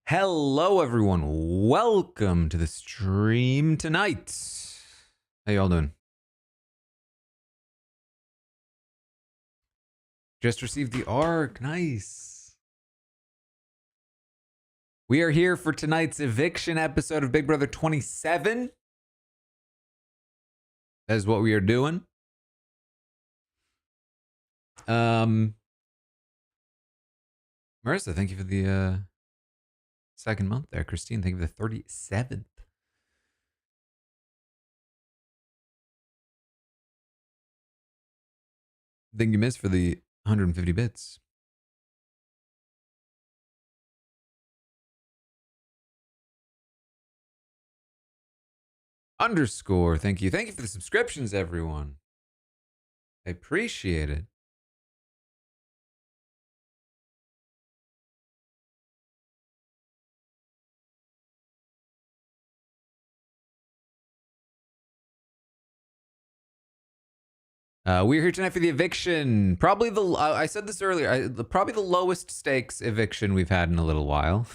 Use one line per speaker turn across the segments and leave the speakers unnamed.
Hello, everyone. Welcome to the stream tonight. How y'all doing? Just received the ARC. Nice. We are here for tonight's eviction episode of Big Brother 27. That is what we are doing. Marissa, thank you for the second month there. Christine, thank you for the 37th. Thank you, Miss, for the 150 bits. Underscore, thank you. Thank you for the subscriptions, everyone. I appreciate it. We're here tonight for the eviction. Probably I said this earlier. Probably the lowest stakes eviction we've had in a little while.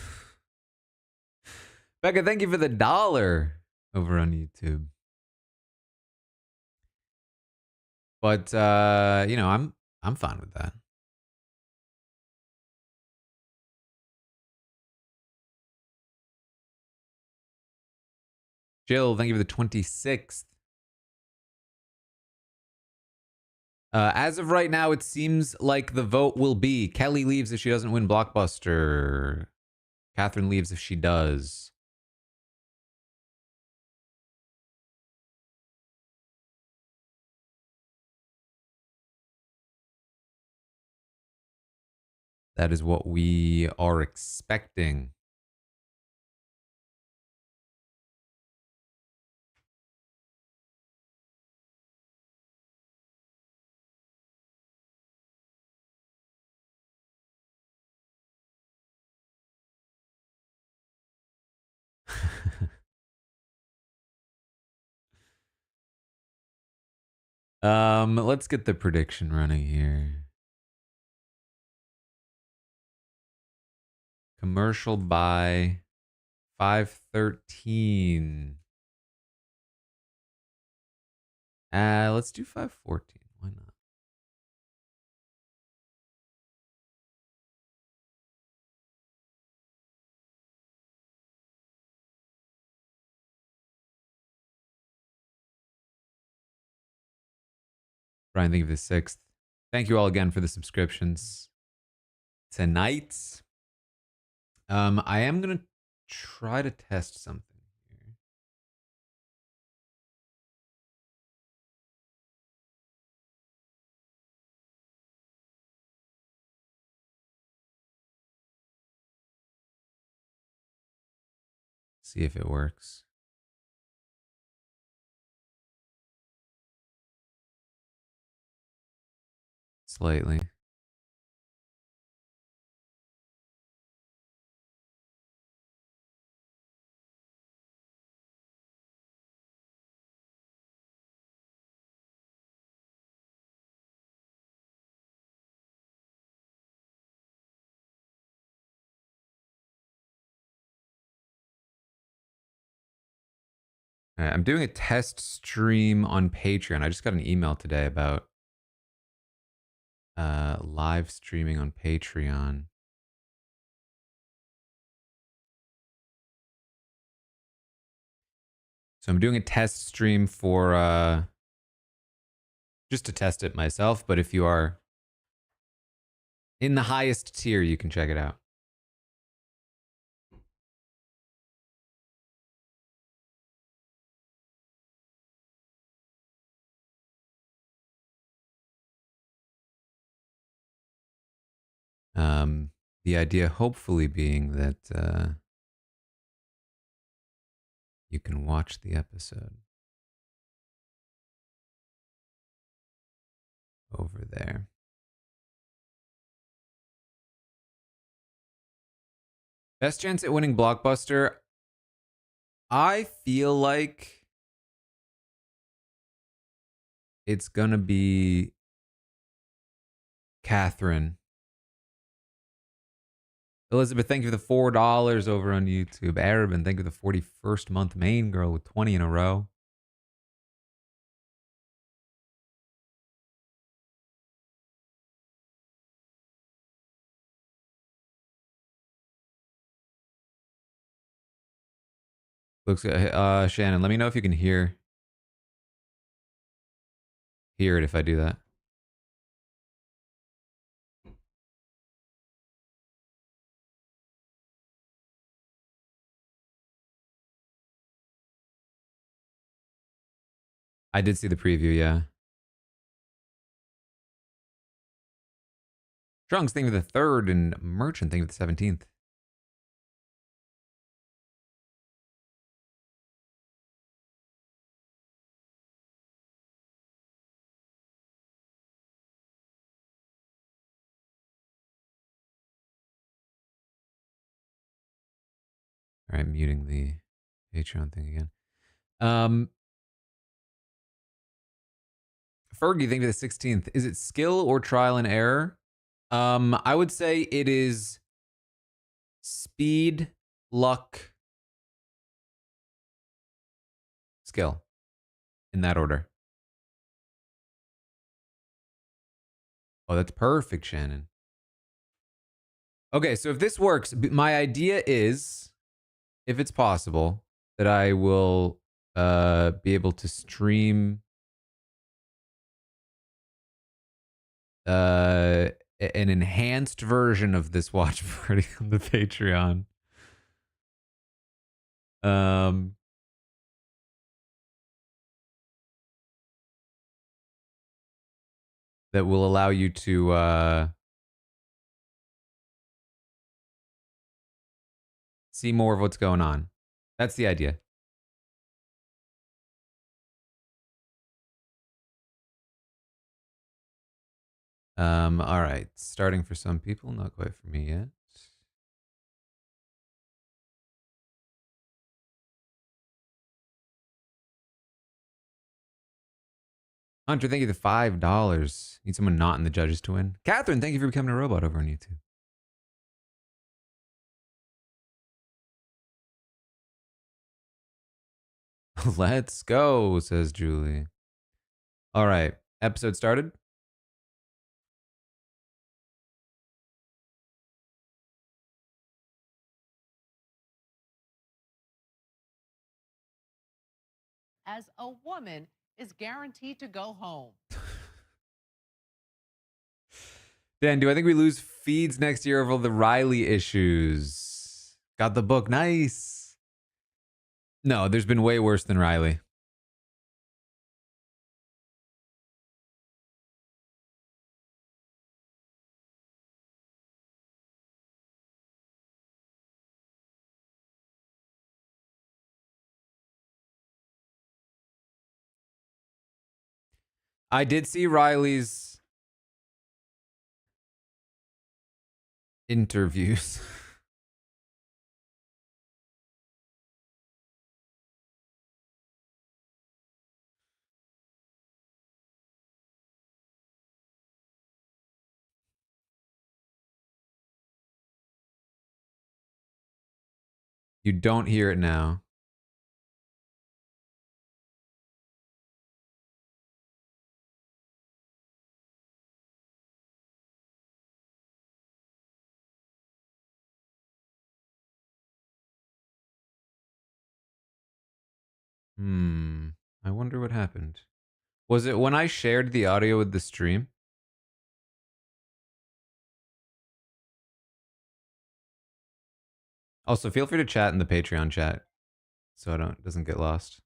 Becca, thank you for the $1 over on YouTube. But you know, I'm fine with that. Jill, thank you for the 26th. As of right now, it seems like the vote will be Kelly leaves if she doesn't win Blockbuster. Catherine leaves if she does. That is what we are expecting. Let's get the prediction running here. Commercial by 5:13. Let's do 5:14. Why not? Brian, thank you for the 6th. Thank you all again for the subscriptions. Tonight, I am gonna try to test something here. See if it works. Slightly. I'm doing a test stream on Patreon. I just got an email today about live streaming on Patreon. So I'm doing a test stream for just to test it myself, but if you are in the highest tier, you can check it out. The idea hopefully being that you can watch the episode over there. Best chance at winning Blockbuster? I feel like it's gonna be Catherine. Elizabeth, thank you for the $4 over on YouTube. Arabin, thank you for the 41st month. Main girl with 20 in a row. Looks Shannon, let me know if you can hear it if I do that. I did see the preview, yeah. Strong's thing for the 3rd and Merchant thing for the 17th. All right, muting the Patreon thing again. Fergie, thank you for the 16th. Is it skill or trial and error? I would say it is speed, luck, skill, in that order. Oh, that's perfect, Shannon. Okay, so if this works, my idea is, if it's possible, that I will be able to stream an enhanced version of this watch party on the Patreon. That will allow you to see more of what's going on. That's the idea. All right. Starting for some people, not quite for me yet. Hunter, thank you for the $5. Need someone not in the judges to win. Catherine, thank you for becoming a robot over on YouTube. Let's go, says Julie. All right. Episode started.
As a woman is guaranteed to go home.
Dan, do I think we lose feeds next year over the Riley issues? Got the book. Nice. No, there's been way worse than Riley. I did see Riley's interviews. You don't hear it now. I wonder what happened. Was it when I shared the audio with the stream? Also, feel free to chat in the Patreon chat so it doesn't get lost.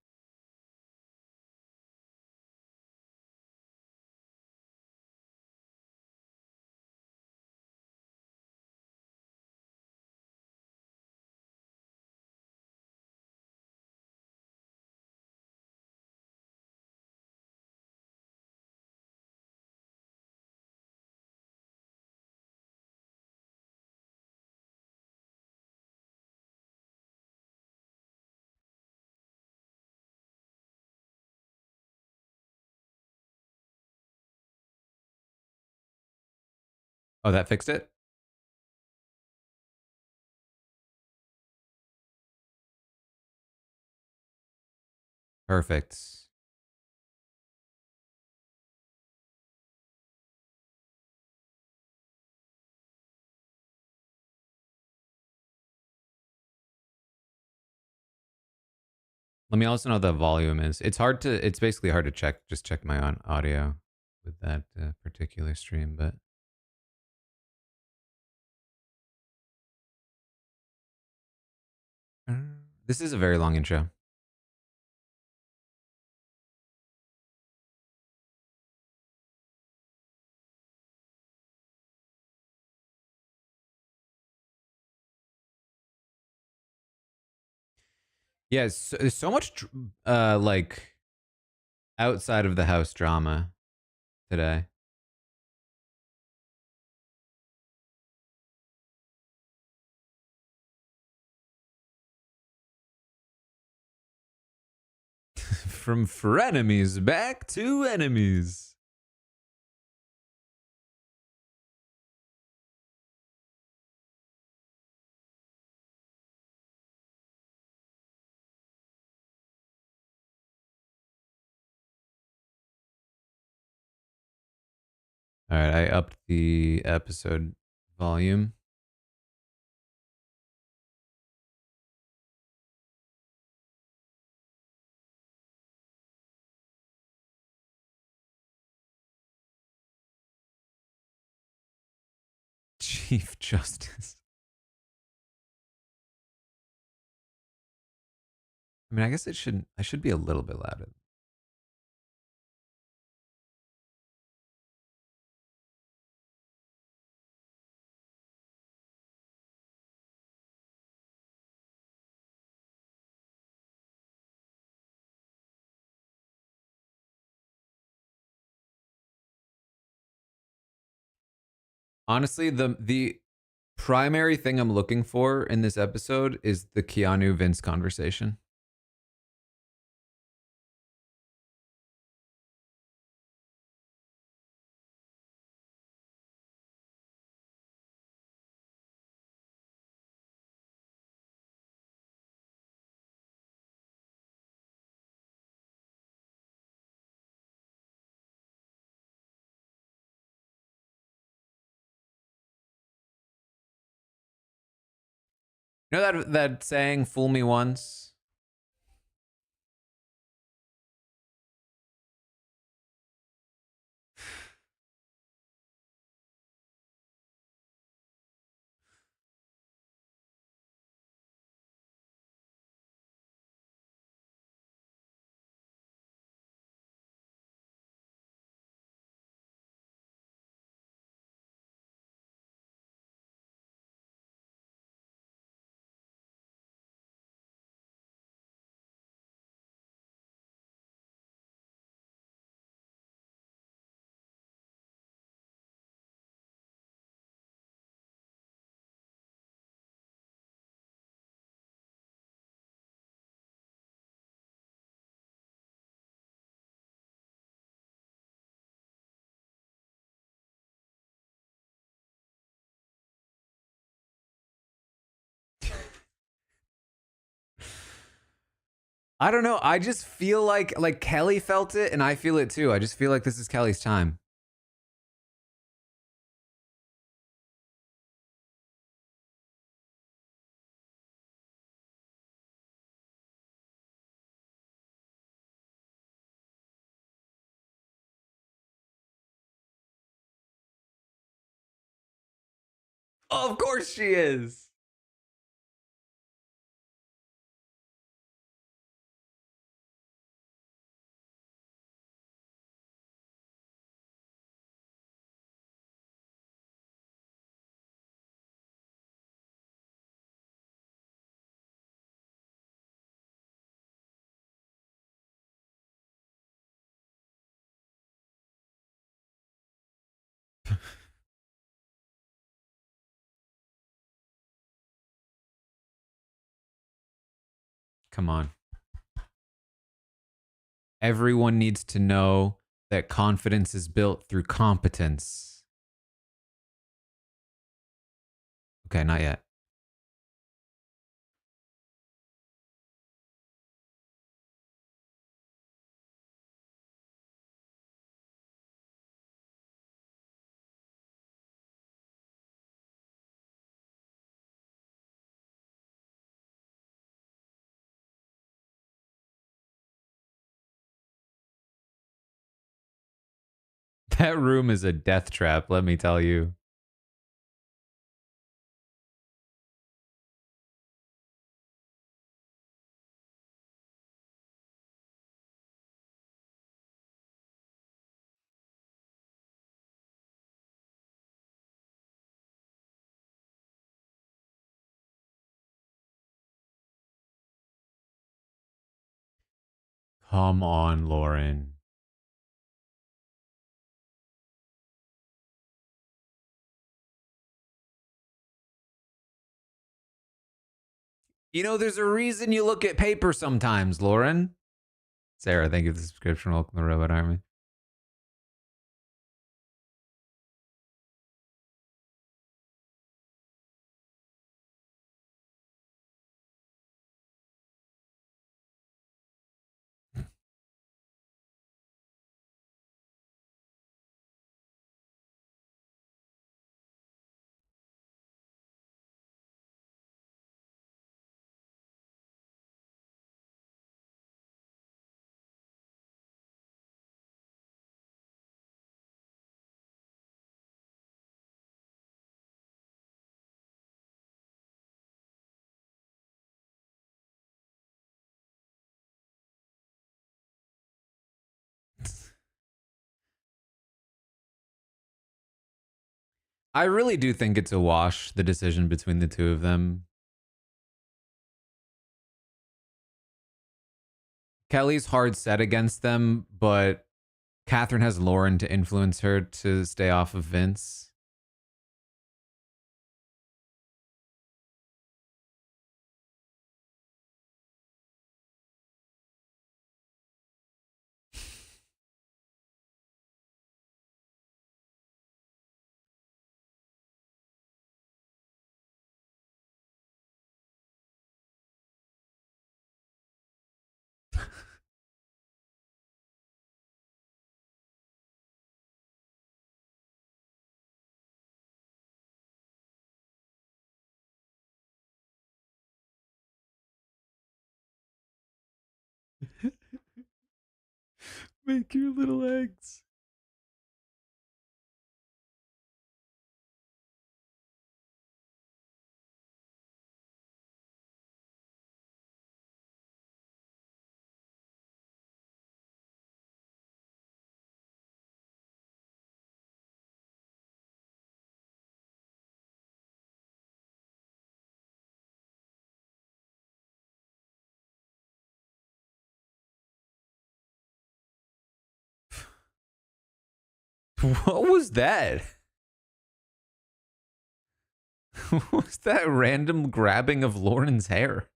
Oh, that fixed it? Perfect. Let me also know what the volume is. It's basically hard to check, just check my own audio with that particular stream, but. This is a very long intro. Yes, there's so much like outside of the house drama today. From frenemies back to enemies. All right, I upped the episode volume. Chief Justice. I mean, I guess I should be a little bit louder. Honestly, the primary thing I'm looking for in this episode is the Keanu Vince conversation. You know that saying, "Fool me once"? I don't know. I just feel like Kelly felt it, and I feel it too. I just feel like this is Kelly's time. Oh, of course she is. Come on. Everyone needs to know that confidence is built through competence. Okay, not yet. That room is a death trap, let me tell you. Come on, Lauren. You know, there's a reason you look at paper sometimes, Lauren. Sarah, thank you for the subscription. Welcome to the Robot Army. I really do think it's a wash, the decision between the two of them. Kelly's hard set against them, but Catherine has Lauren to influence her to stay off of Vince. Make your little eggs. What was that? What was that random grabbing of Lauren's hair?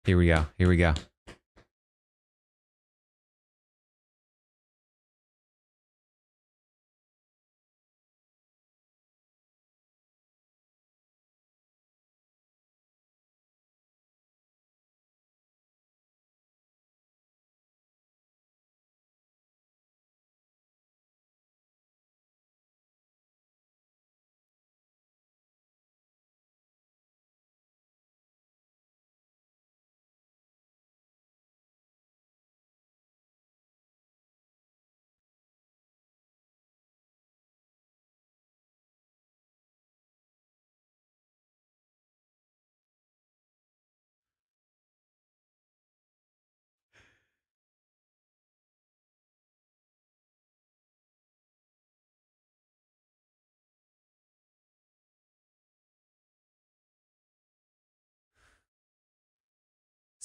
Here we go. Here we go.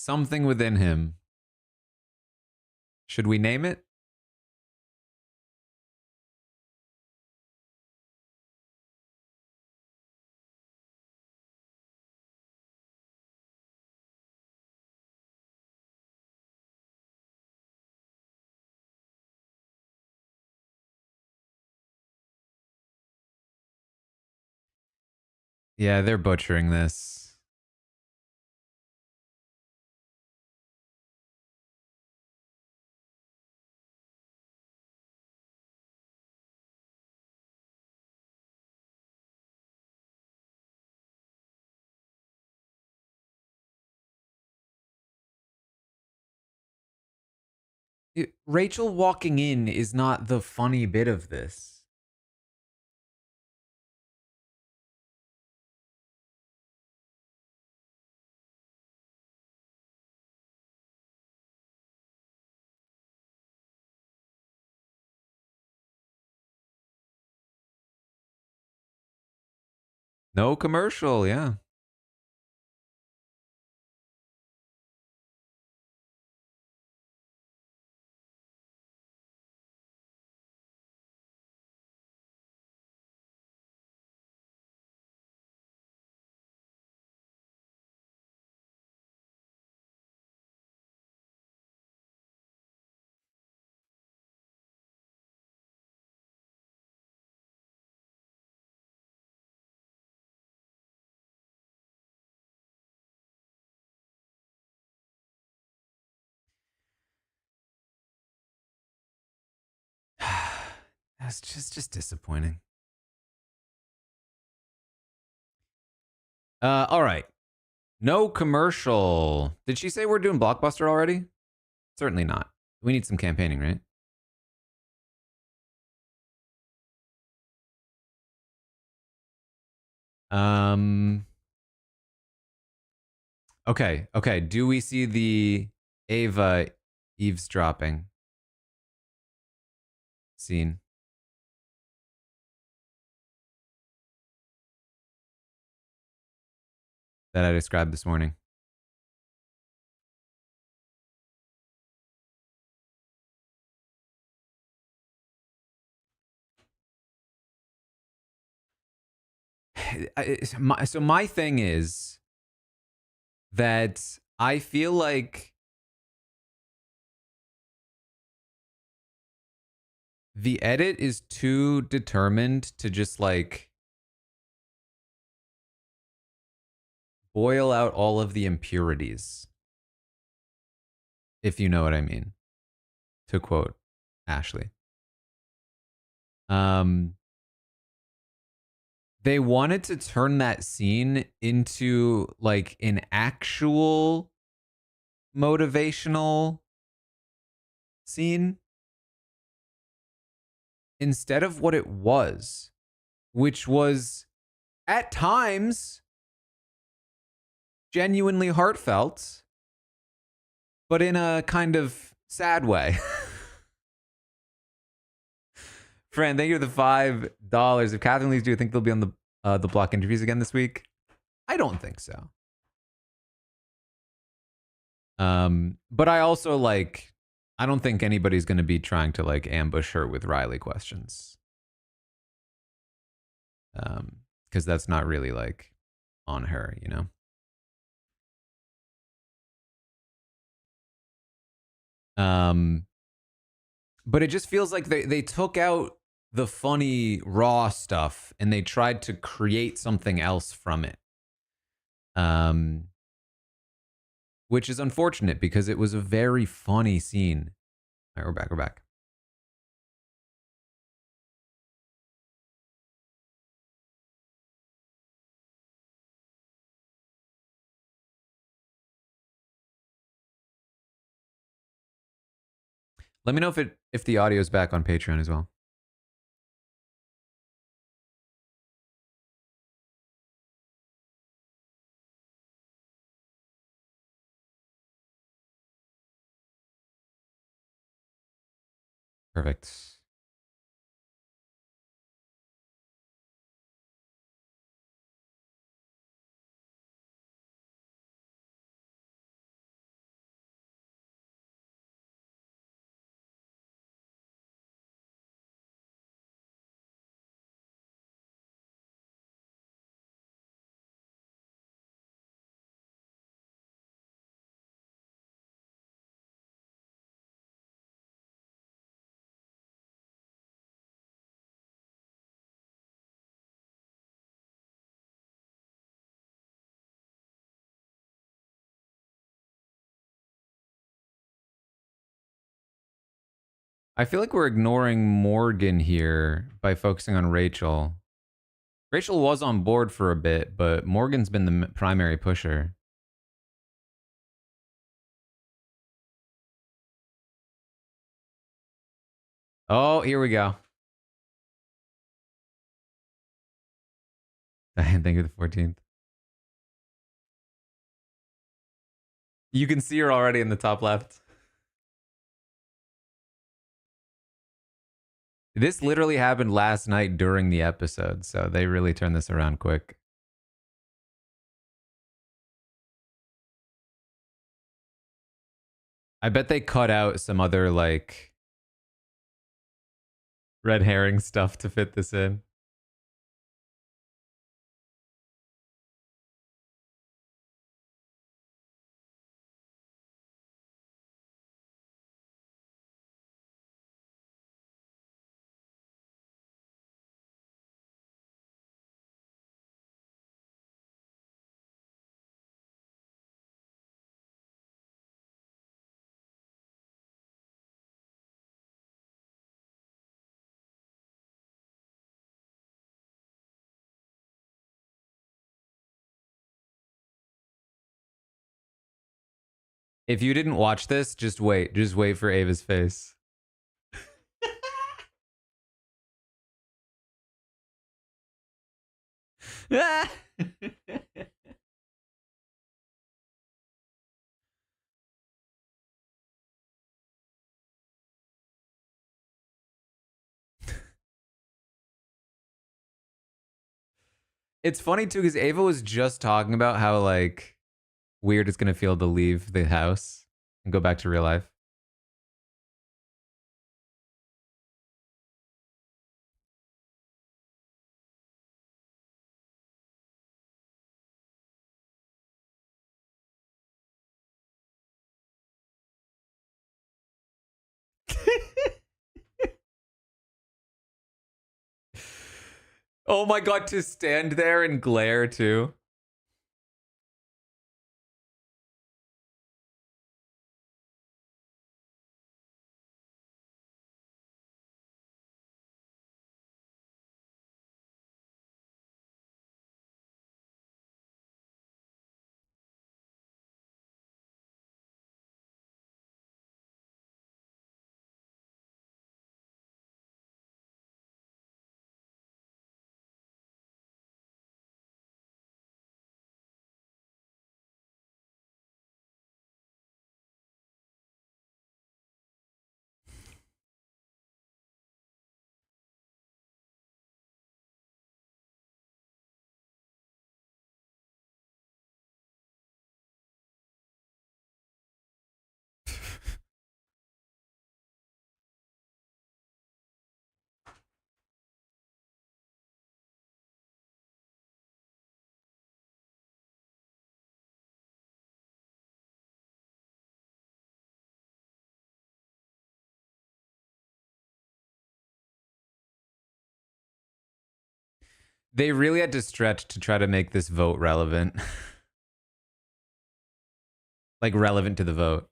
Something within him. Should we name it? Yeah, they're butchering this. Rachel walking in is not the funny bit of this. No commercial, yeah. That's just disappointing. All right. No commercial. Did she say we're doing Blockbuster already? Certainly not. We need some campaigning, right? Okay. Do we see the Ava eavesdropping scene? That I described this morning. So my thing is that I feel like the edit is too determined to just like boil out all of the impurities, if you know what I mean, to quote Ashley. They wanted to turn that scene into like an actual motivational scene instead of what it was, which was at times genuinely heartfelt, but in a kind of sad way. Fran, thank you for the $5. If Catherine leaves, do you think they'll be on the block interviews again this week? I don't think so. But I also like, I don't think anybody's going to be trying to like ambush her with Riley questions. Because that's not really like on her, you know? But it just feels like they took out the funny raw stuff and they tried to create something else from it. Which is unfortunate because it was a very funny scene. All right, we're back. Let me know if the audio is back on Patreon as well. Perfect. I feel like we're ignoring Morgan here by focusing on Rachel. Rachel was on board for a bit, but Morgan's been the primary pusher. Oh, here we go. Diane, thank you the 14th. You can see her already in the top left. This literally happened last night during the episode, so they really turned this around quick. I bet they cut out some other, like, red herring stuff to fit this in. If you didn't watch this, just wait. Just wait for Ava's face. It's funny too because Ava was just talking about how like weird it's gonna feel to leave the house and go back to real life. Oh my god, to stand there and glare too. They really had to stretch to try to make this vote relevant. Like relevant to the vote.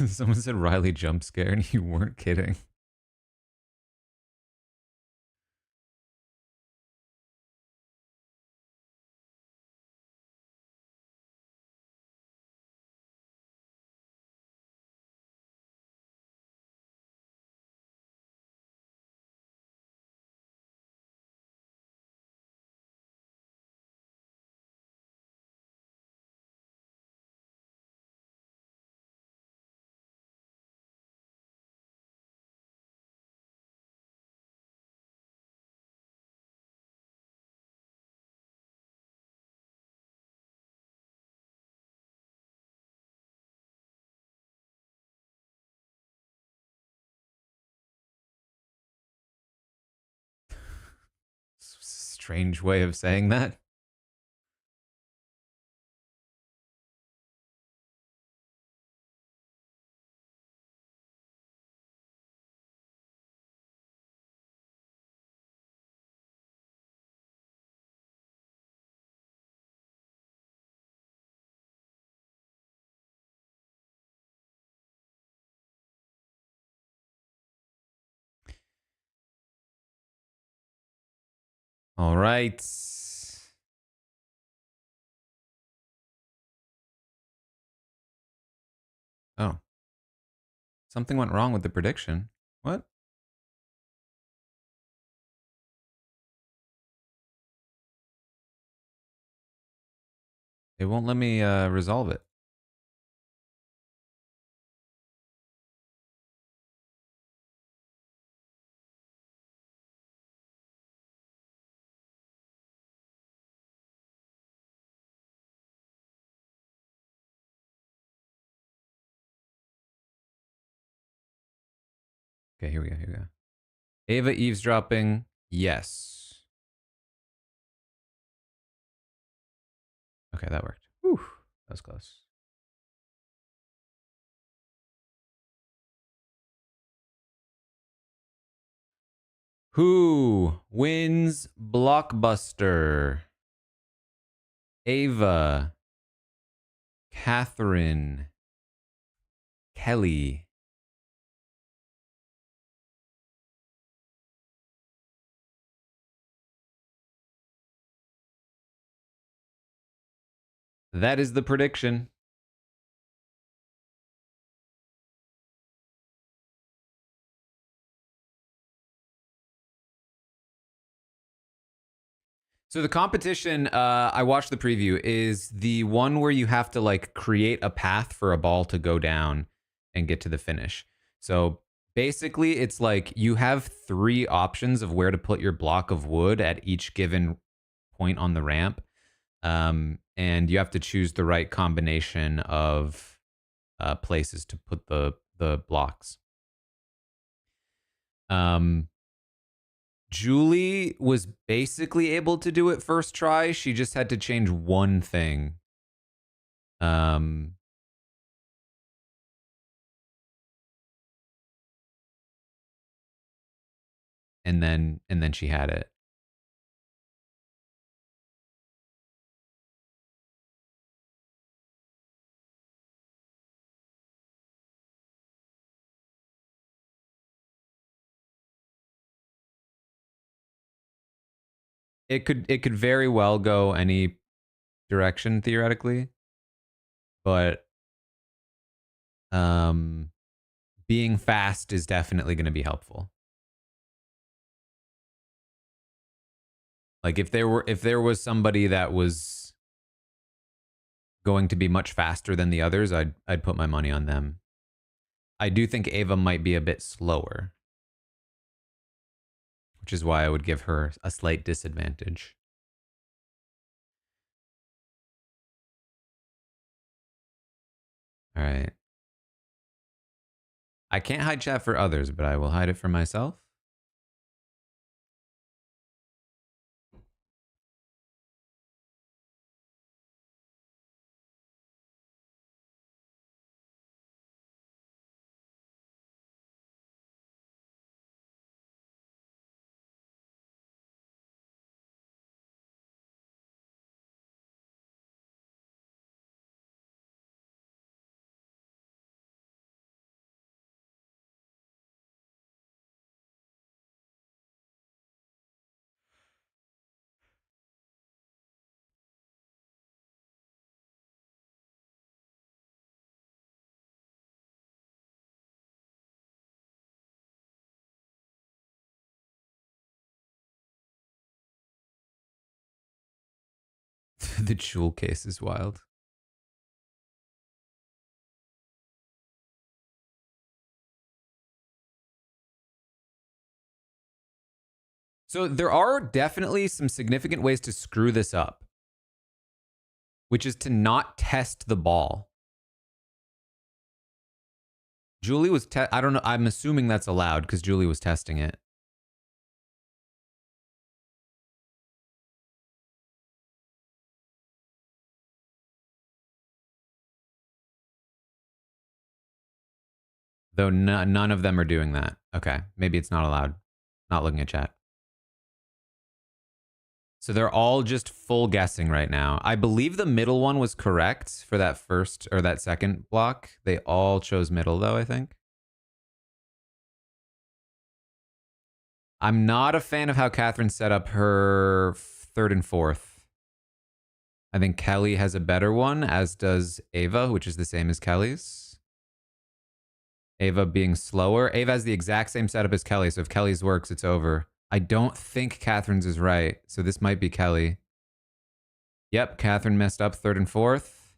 Someone said Riley jump scare and you weren't kidding. strange way of saying that. All right. Oh. Something went wrong with the prediction. What? It won't let me resolve it. Okay, here we go. Here we go. Ava eavesdropping. Yes. Okay, that worked. Whew, that was close. Who wins Blockbuster? Ava, Catherine, Kelly. That is the prediction. So the competition, I watched the preview, is the one where you have to like create a path for a ball to go down and get to the finish. So basically, it's like you have 3 options of where to put your block of wood at each given point on the ramp, and you have to choose the right combination of places to put the blocks. Julie was basically able to do it first try. She just had to change one thing. And then she had it. It could very well go any direction theoretically, but being fast is definitely going to be helpful. Like if there was somebody that was going to be much faster than the others, I'd put my money on them. I do think Ava might be a bit slower, which is why I would give her a slight disadvantage. All right. I can't hide chat for others, but I will hide it for myself. The jewel case is wild. So there are definitely some significant ways to screw this up, which is to not test the ball. Julie was I don't know. I'm assuming that's allowed because Julie was testing it. Though none of them are doing that. Okay, maybe it's not allowed. Not looking at chat. So they're all just full guessing right now. I believe the middle one was correct for that first or that second block. They all chose middle though, I think. I'm not a fan of how Catherine set up her third and fourth. I think Kelly has a better one, as does Ava, which is the same as Kelly's. Ava being slower. Ava has the exact same setup as Kelly, so if Kelly's works, it's over. I don't think Catherine's is right, so this might be Kelly. Yep, Catherine messed up third and fourth.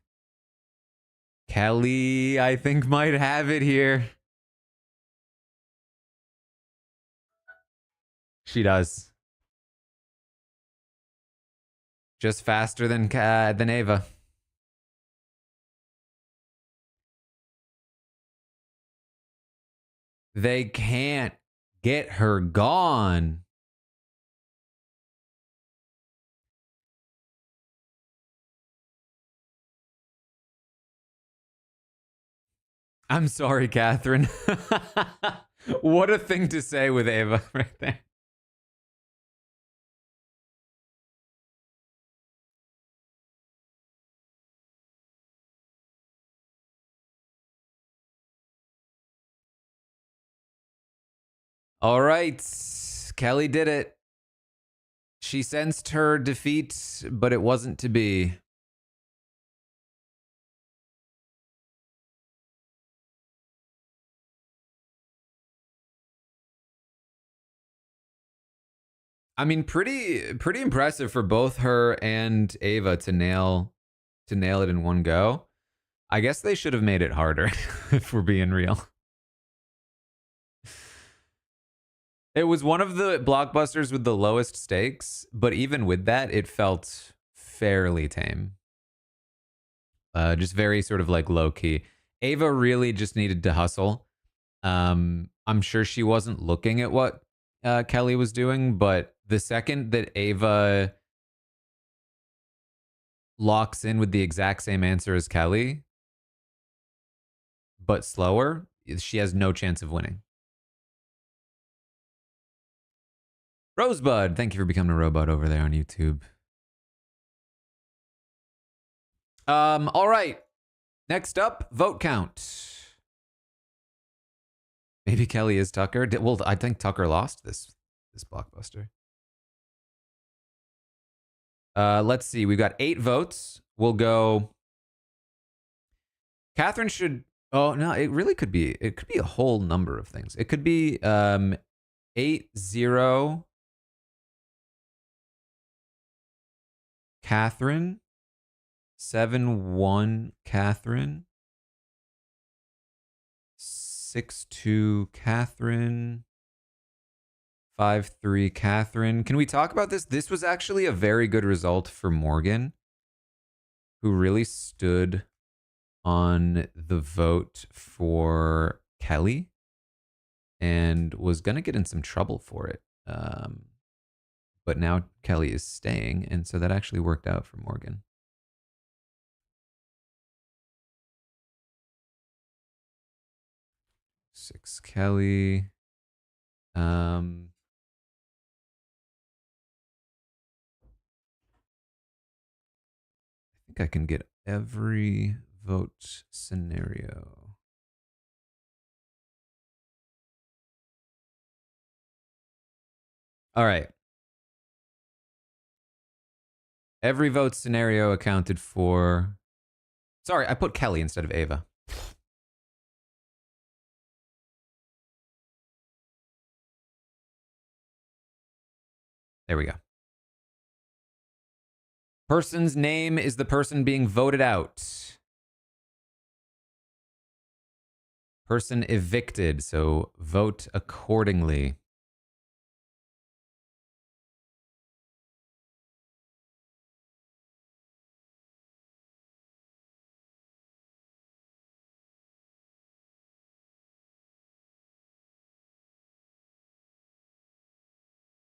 Kelly, I think, might have it here. She does. Just faster than Ava. They can't get her gone. I'm sorry, Catherine. What a thing to say with Ava right there. All right. Kelly did it. She sensed her defeat, but it wasn't to be. I mean, pretty impressive for both her and Ava to nail it in one go. I guess they should have made it harder, if we're being real. It was one of the blockbusters with the lowest stakes, but even with that, it felt fairly tame. Just very sort of like low key. Ava really just needed to hustle. I'm sure she wasn't looking at what Kelly was doing, but the second that Ava locks in with the exact same answer as Kelly, but slower, she has no chance of winning. Rosebud, thank you for becoming a robot over there on YouTube. All right. Next up, vote count. Maybe Kelly is Tucker. Well, I think Tucker lost this blockbuster. Let's see. We've got 8 votes. We'll go. Catherine should. Oh no, it really could be. It could be a whole number of things. It could be 8-0 Catherine, 7-1 Catherine, 6-2 Catherine, 5-3 Catherine. Can we talk about this? This was actually a very good result for Morgan, who really stood on the vote for Kelly and was going to get in some trouble for it. But now Kelly is staying, and so that actually worked out for Morgan. Six Kelly. I think I can get every vote scenario. All right. Every vote scenario accounted for. Sorry, I put Kelly instead of Ava. There we go. Person's name is the person being voted out. Person evicted, so vote accordingly.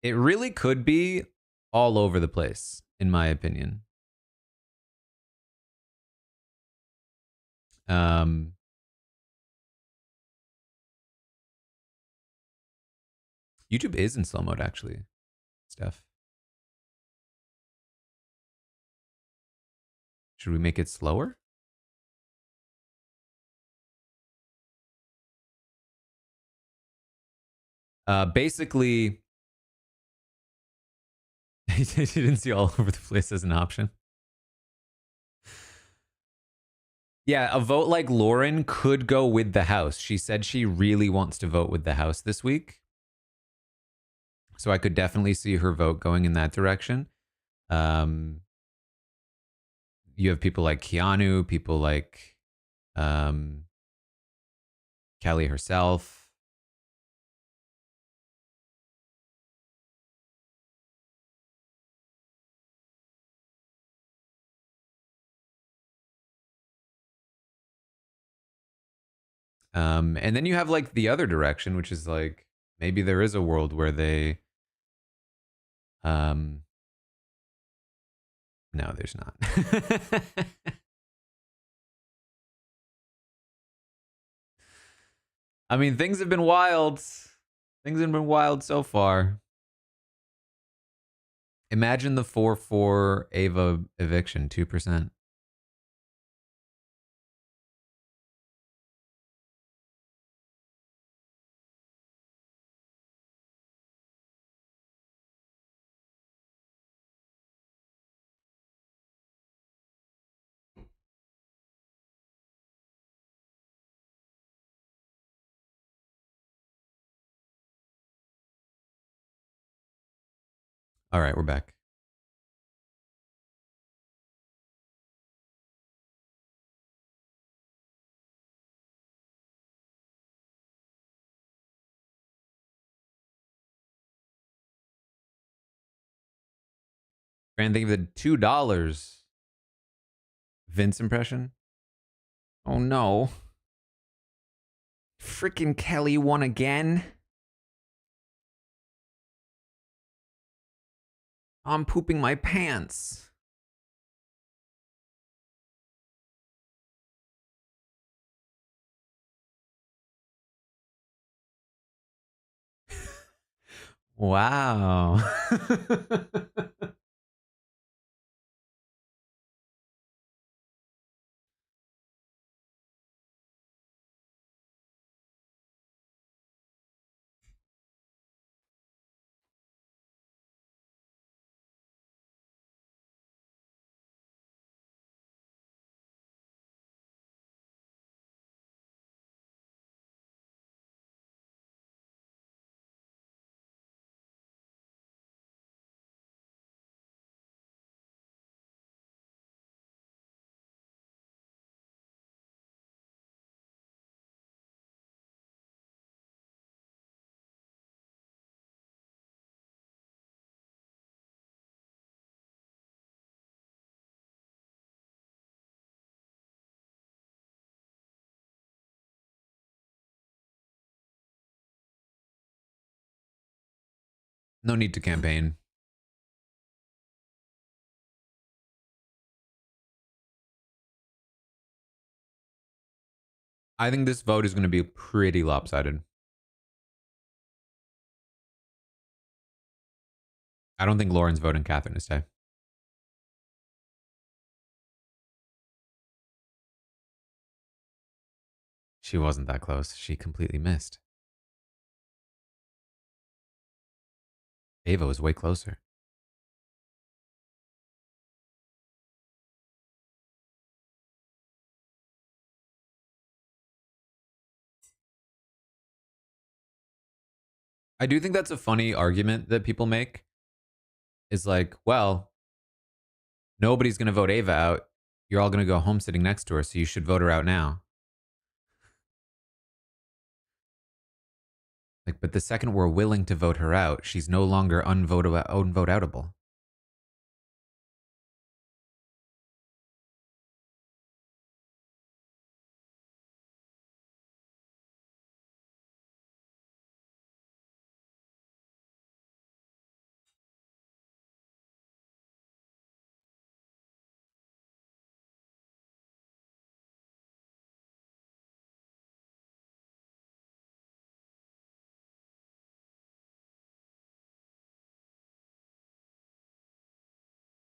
It really could be all over the place, in my opinion. YouTube is in slow mode, actually, Steph. Should we make it slower? Basically, you didn't see all over the place as an option. Yeah, a vote like Lauren could go with the House. She said she really wants to vote with the House this week. So I could definitely see her vote going in that direction. You have people like Keanu, people like Kelly herself. And then you have like the other direction, which is like maybe there is a world where they no, there's not. I mean, things have been wild. Things have been wild so far. Imagine the 4-4 Ava eviction, 2%. All right, we're back. Trying to think of the $2 Vince impression. Oh no. Freaking Kelly won again. I'm pooping my pants. Wow. No need to campaign. I think this vote is going to be pretty lopsided. I don't think Lauren's voting Catherine to stay. She wasn't that close. She completely missed. Ava was way closer. I do think that's a funny argument that people make. Is like, well, nobody's going to vote Ava out. You're all going to go home sitting next to her, so you should vote her out now. Like, but the second we're willing to vote her out, she's no longer unvote-outable.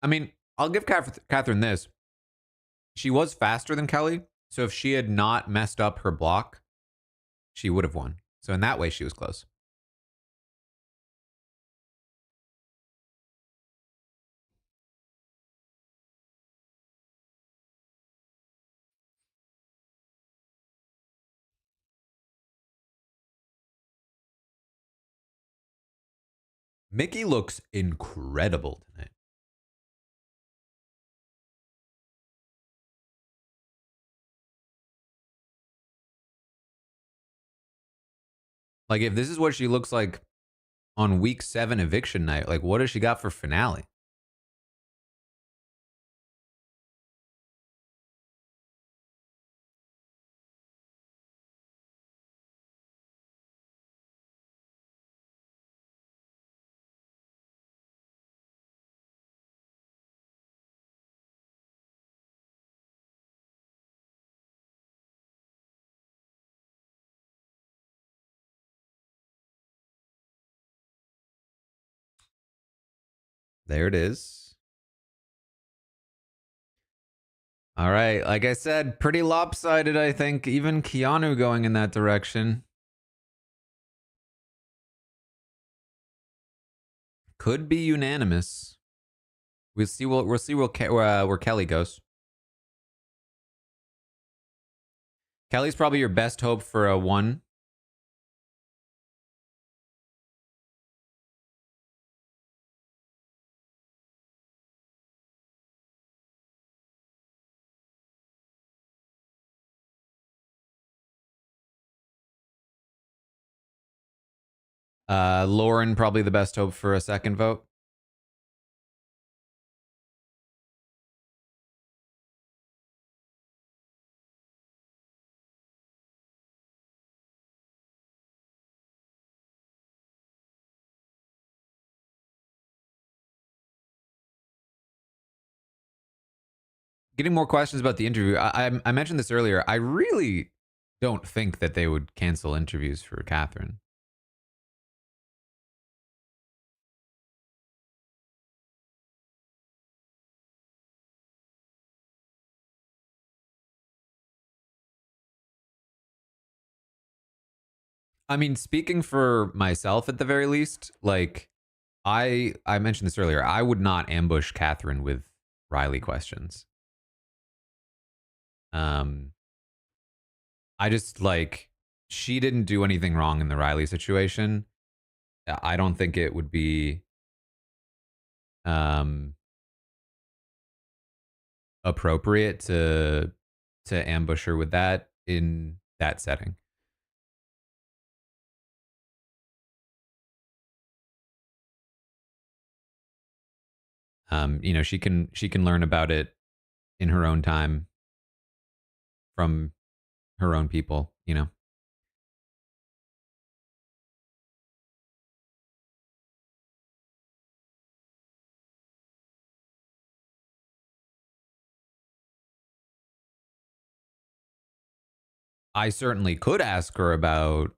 I mean, I'll give Catherine this. She was faster than Kelly, so if she had not messed up her block, she would have won. So in that way, she was close. Mickey looks incredible tonight. Like, if this is what she looks like on week 7 eviction night, like, what has she got for finale? There it is. All right. Like I said, pretty lopsided, I think. Even Keanu going in that direction. Could be unanimous. We'll see. We'll see where Kelly goes. Kelly's probably your best hope for a 1. Lauren probably the best hope for a 2nd vote. Getting more questions about the interview. I mentioned this earlier. I really don't think that they would cancel interviews for Catherine. I mean, speaking for myself at the very least, like I mentioned this earlier, I would not ambush Catherine with Riley questions. I just like she didn't do anything wrong in the Riley situation. I don't think it would be appropriate to ambush her with that in that setting. You know, she can learn about it in her own time from her own people, you know. I certainly could ask her about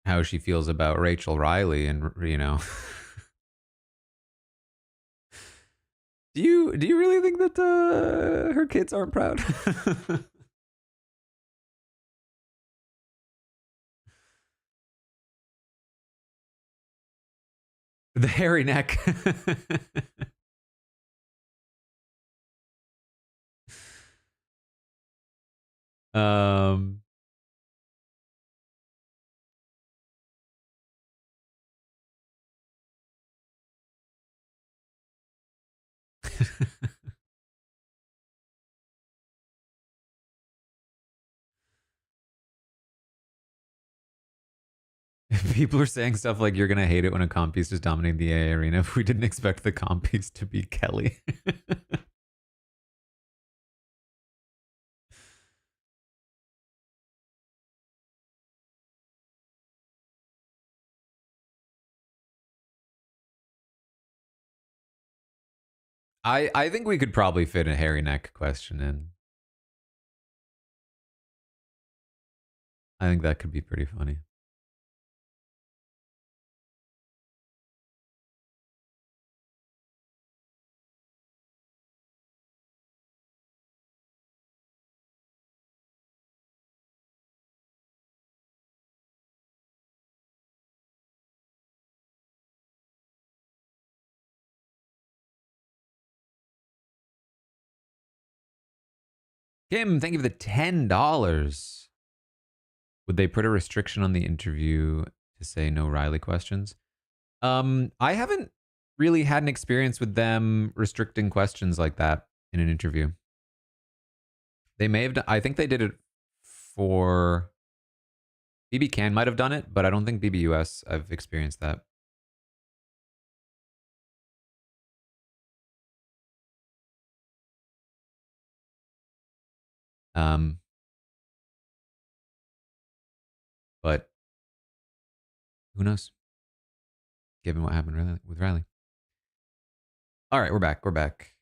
how she feels about Rachel Riley and, you know. Do you really think that her kids aren't proud? The hairy neck. um People are saying stuff like you're gonna hate it when a comp piece is dominating the AA arena. If we didn't expect the comp piece to be Kelly. I think we could probably fit a hairy neck question in. I think that could be pretty funny. Kim, thank you for the $10. Would they put a restriction on the interview to say no Riley questions? I haven't really had an experience with them restricting questions like that in an interview. They may have done, I think they did it for BB Can might have done it, but I don't think BBUS I've experienced that. But who knows? Given what happened with Riley. All right, we're back. We're back.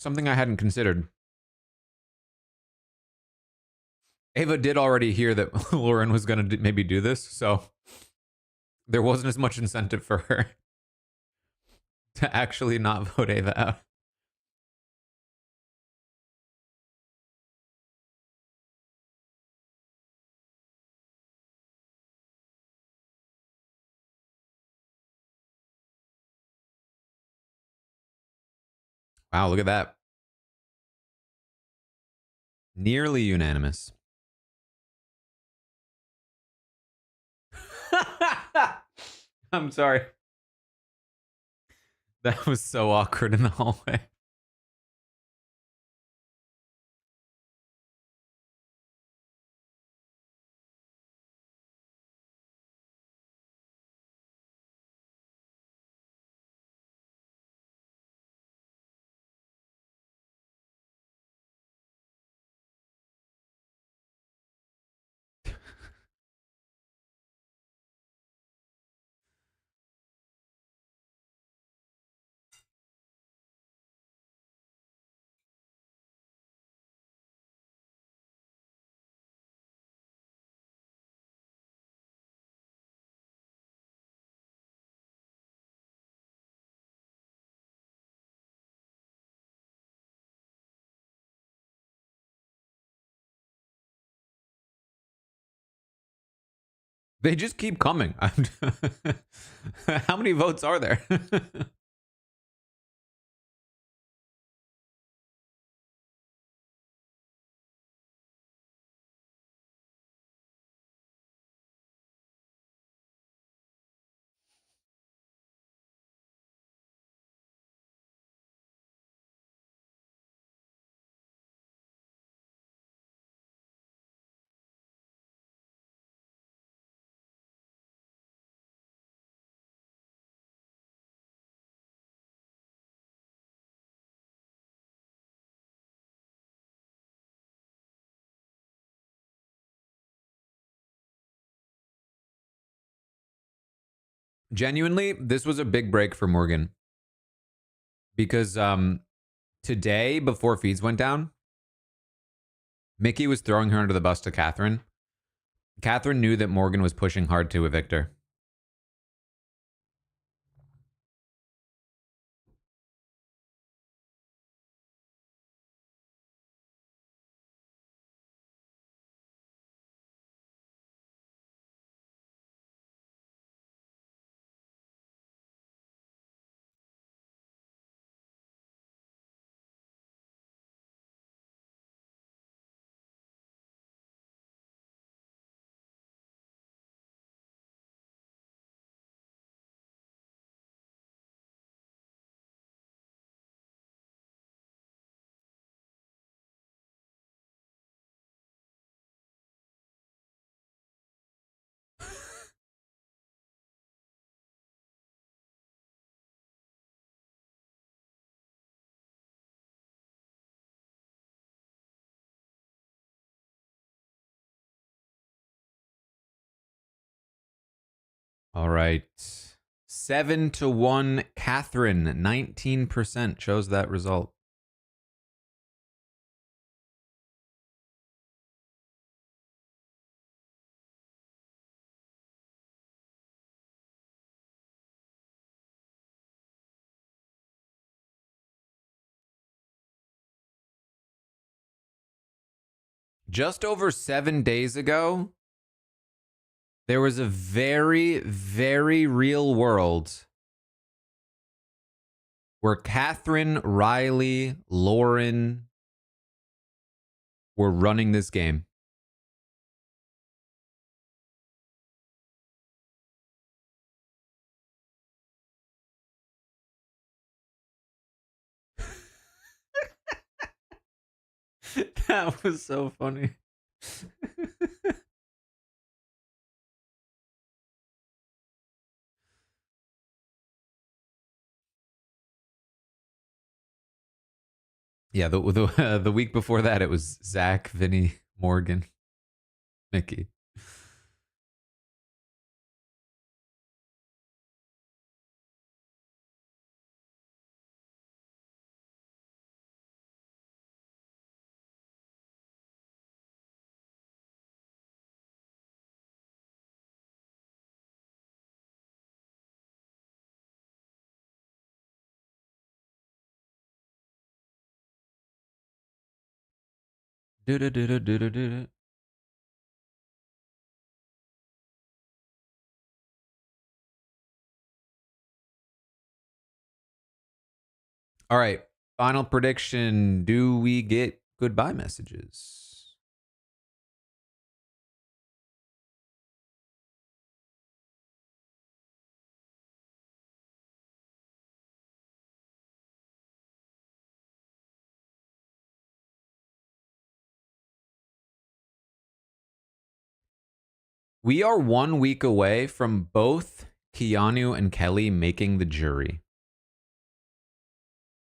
Something I hadn't considered. Ava did already hear that Lauren was going to maybe do this, so there wasn't as much incentive for her to actually not vote Ava out. Wow, look at that. Nearly unanimous. I'm sorry. That was so awkward in the hallway. They just keep coming. How many votes are there? Genuinely, this was a big break for Morgan because today, before feeds went down, Mickey was throwing her under the bus to Catherine. Catherine knew that Morgan was pushing hard to evict her. All right. 7-1, Catherine. 19% chose that result. Just over 7 days ago, there was a very, very real world where Catherine, Riley, Lauren were running this game. That was so funny. Yeah, the week before that, it was Zach, Vinny, Morgan, Mickey. Do-do-do-do-do-do-do. All right. Final prediction. Do we get goodbye messages? We are 1 week away from both Keanu and Kelly making the jury,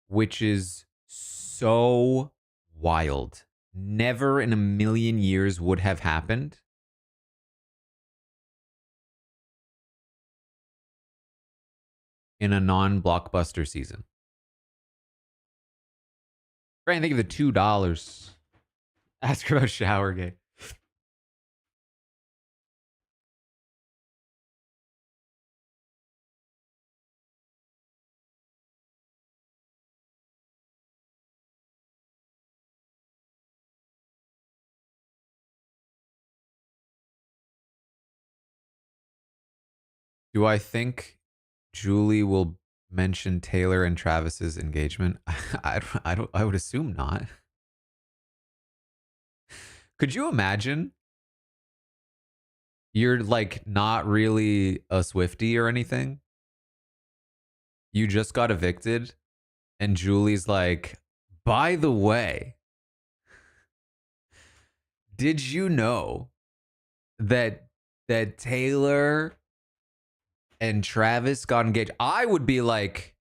which is so wild. Never in a million years would have happened. In a non-blockbuster season. Brian, think of the $2. Ask her about Showergate. Do I think Julie will mention Taylor and Travis's engagement? I would assume not. Could you imagine? You're like not really a Swiftie or anything. You just got evicted, and Julie's like, by the way, did you know that Taylor and Travis got engaged? I would be like,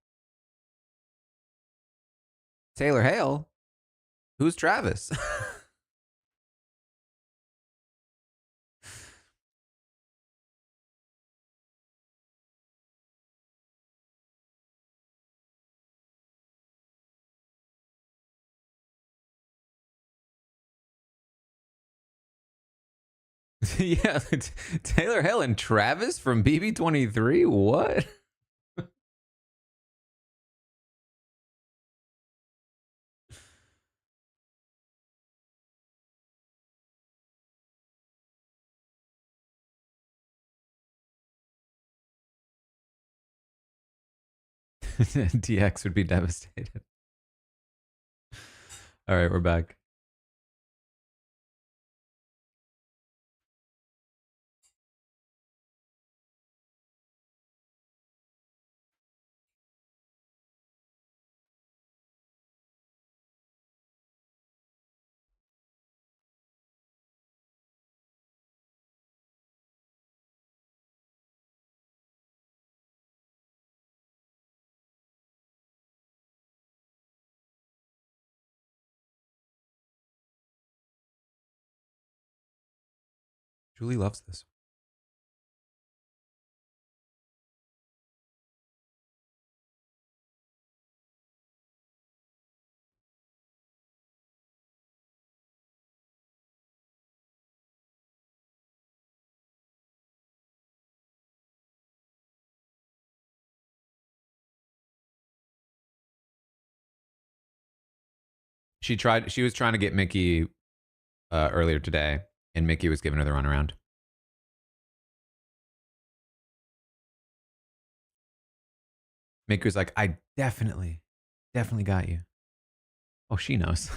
Taylor Hale? Who's Travis? Yeah, Taylor Hale and Travis from BB23? What? DX would be devastated. All right, we're back. Julie loves this. She was trying to get Mickey earlier today, and Mickey was giving her the runaround. Mickey was like, I definitely got you. Oh, she knows.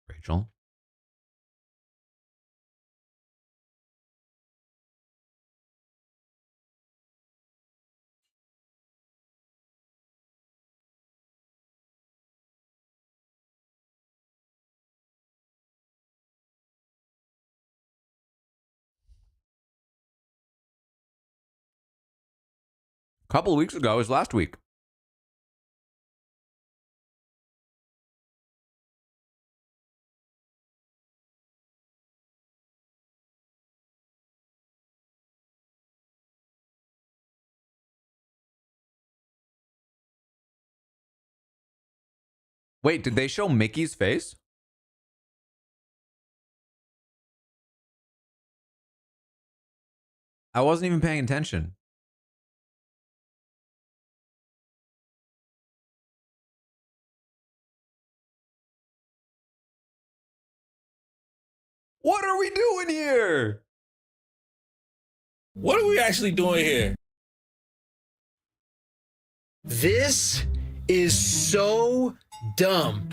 Rachel. A couple of weeks ago, it was last week. Wait, did they show Mickey's face? I wasn't even paying attention. What are we doing here?
What are we actually doing here?
This is so dumb.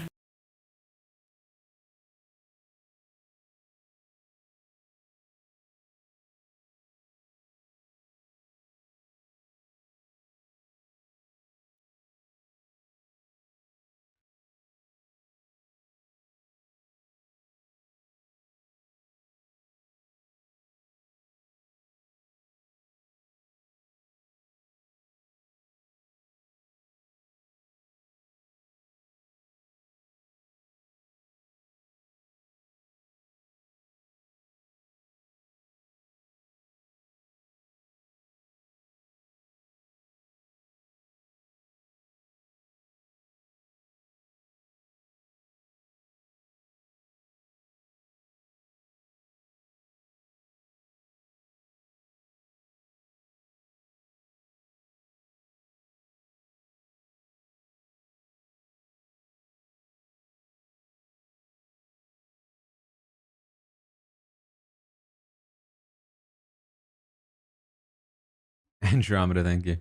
Andromeda, thank you.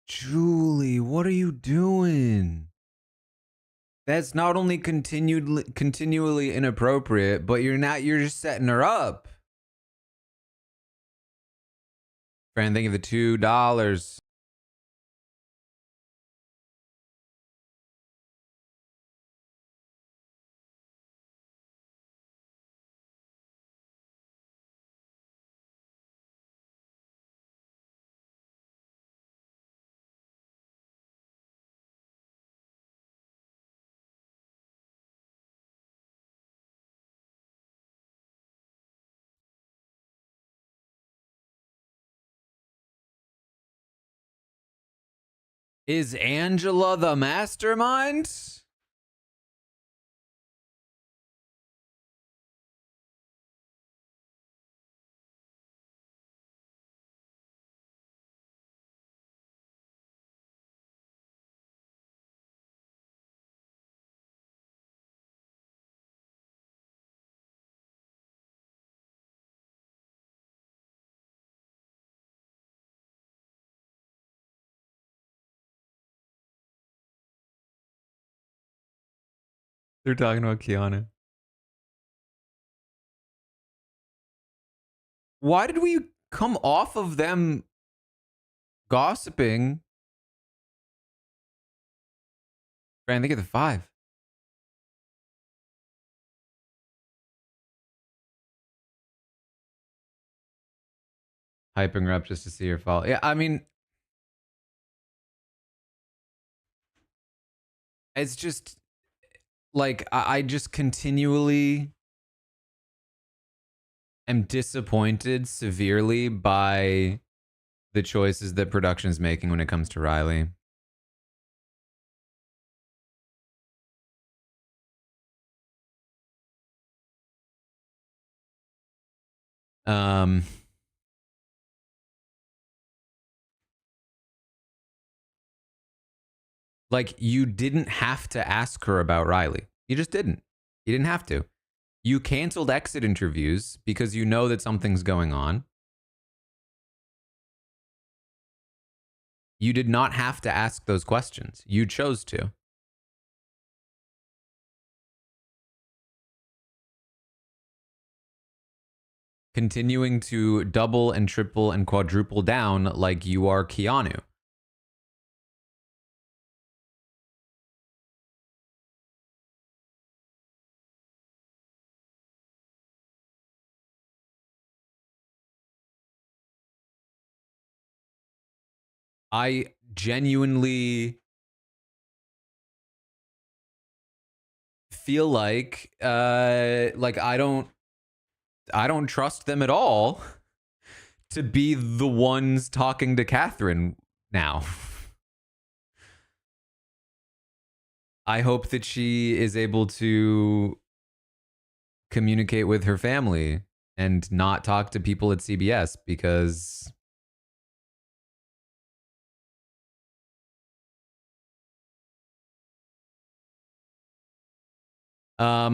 Julie, what are you doing? That's not only continually inappropriate, but you're just setting her up. Fran, thank you for the $2. Is Angela the mastermind? They're talking about Keanu. Why did we come off of them gossiping? Fran, think of the 5. Hyping her up just to see her fall. Yeah, I mean, it's just like I just continually am disappointed severely by the choices that production's making when it comes to Riley. Like, you didn't have to ask her about Riley. You just didn't. You didn't have to. You canceled exit interviews because you know that something's going on. You did not have to ask those questions. You chose to. Continuing to double and triple and quadruple down like you are Keanu. I genuinely feel like I don't trust them at all to be the ones talking to Catherine now. I hope that she is able to communicate with her family and not talk to people at CBS, because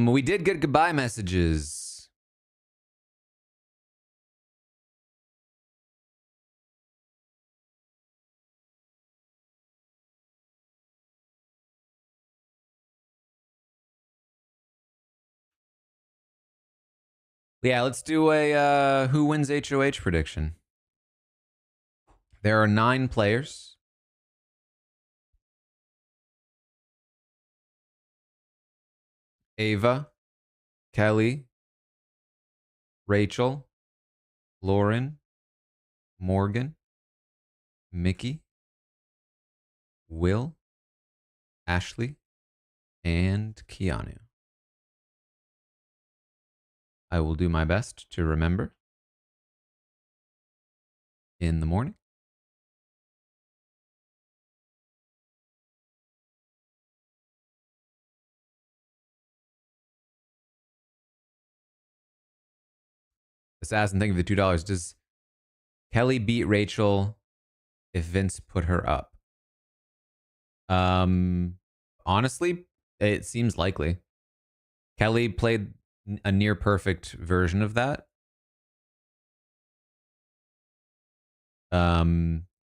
we did get goodbye messages. Yeah, let's do a who wins HOH prediction. There are 9 players. Ava, Kelly, Rachel, Lauren, Morgan, Mickey, Will, Ashley, and Keanu. I will do my best to remember in the morning. Assassin, thank you for the $2. Does Kelly beat Rachel if Vince put her up? Honestly, it seems likely. Kelly played a near perfect version of that.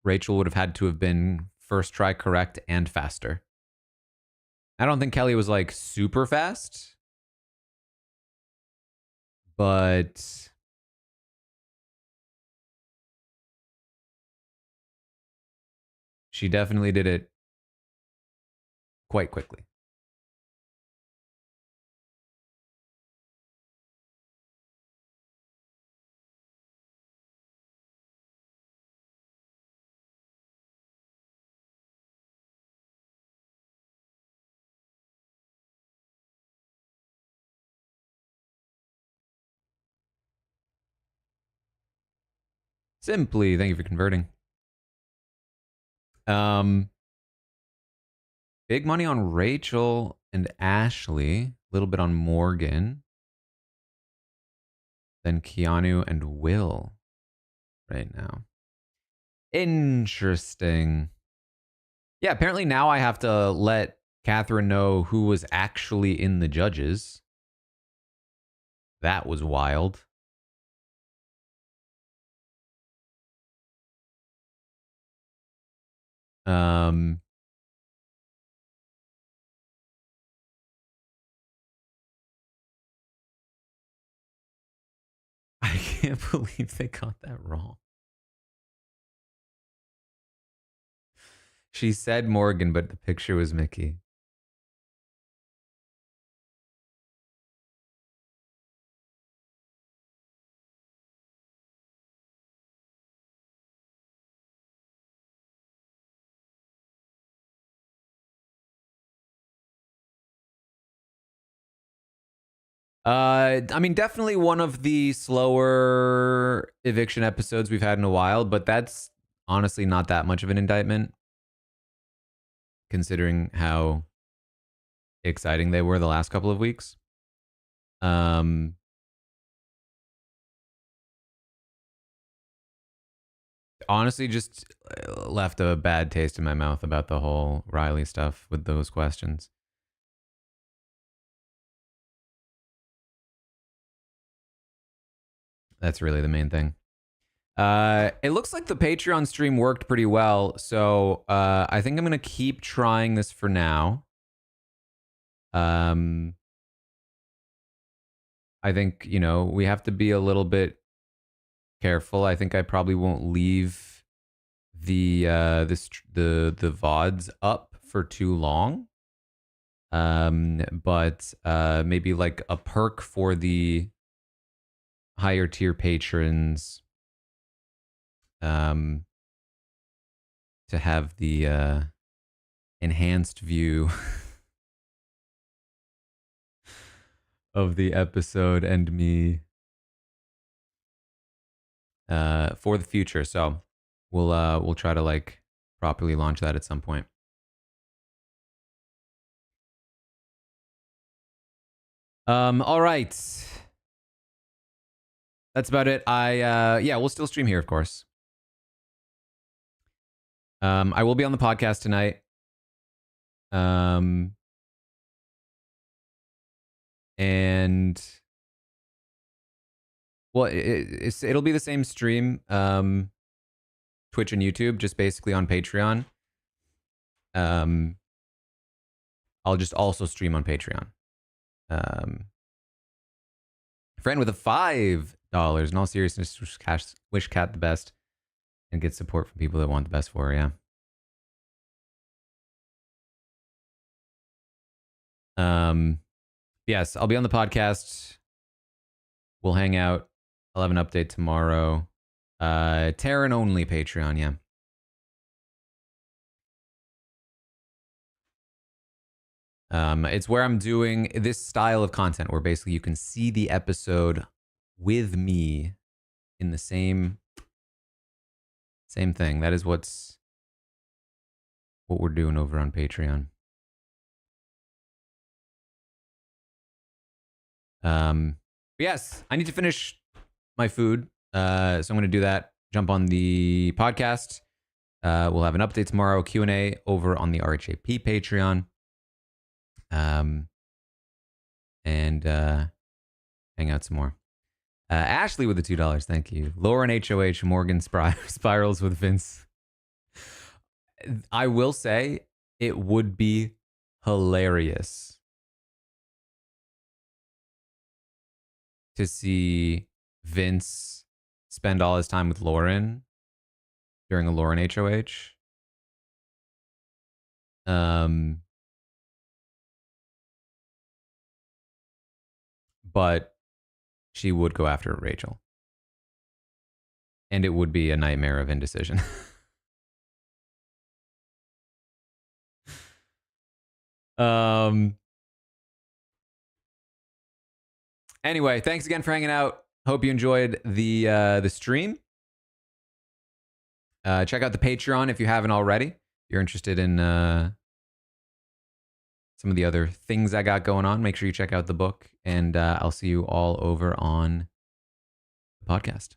Rachel would have had to have been first try correct and faster. I don't think Kelly was like super fast, but she definitely did it quite quickly. Simply, thank you for converting. Big money on Rachel and Ashley. A little bit on Morgan. Then Keanu and Will right now. Interesting. Yeah, apparently now I have to let Catherine know who was actually in the judges. That was wild. I can't believe they got that wrong. She said Morgan, but the picture was Mickey. I mean, definitely one of the slower eviction episodes we've had in a while, but that's honestly not that much of an indictment, considering how exciting they were the last couple of weeks. Honestly, just left a bad taste in my mouth about the whole Riley stuff with those questions. That's really the main thing. It looks like the Patreon stream worked pretty well, so I think I'm gonna keep trying this for now. I think, you know, we have to be a little bit careful. I think I probably won't leave the VODs up for too long. But maybe like a perk for the higher tier patrons to have the enhanced view of the episode and me for the future. So we'll try to like properly launch that at some point. All right. That's about it. Yeah, we'll still stream here, of course. I will be on the podcast tonight. And well, it'll be the same stream, Twitch and YouTube, just basically on Patreon. I'll just also stream on Patreon. Friend with a $5. In all seriousness, wish Cat the best and get support from people that want the best for her. Yeah. Yes, I'll be on the podcast. We'll hang out. I'll have an update tomorrow. Taran only Patreon, yeah. It's where I'm doing this style of content where basically you can see the episode with me in the same thing. That is what we're doing over on Patreon. Yes, I need to finish my food. So I'm going to do that. Jump on the podcast. We'll have an update tomorrow, Q&A over on the RHAP Patreon. And hang out some more. Ashley with the $2, thank you. Lauren HOH, Morgan Spirals with Vince. I will say it would be hilarious to see Vince spend all his time with Lauren during a Lauren HOH. But she would go after Rachel. And it would be a nightmare of indecision. Anyway, thanks again for hanging out. Hope you enjoyed the stream. Check out the Patreon if you haven't already. If you're interested in some of the other things I got going on, make sure you check out the book. And I'll see you all over on the podcast.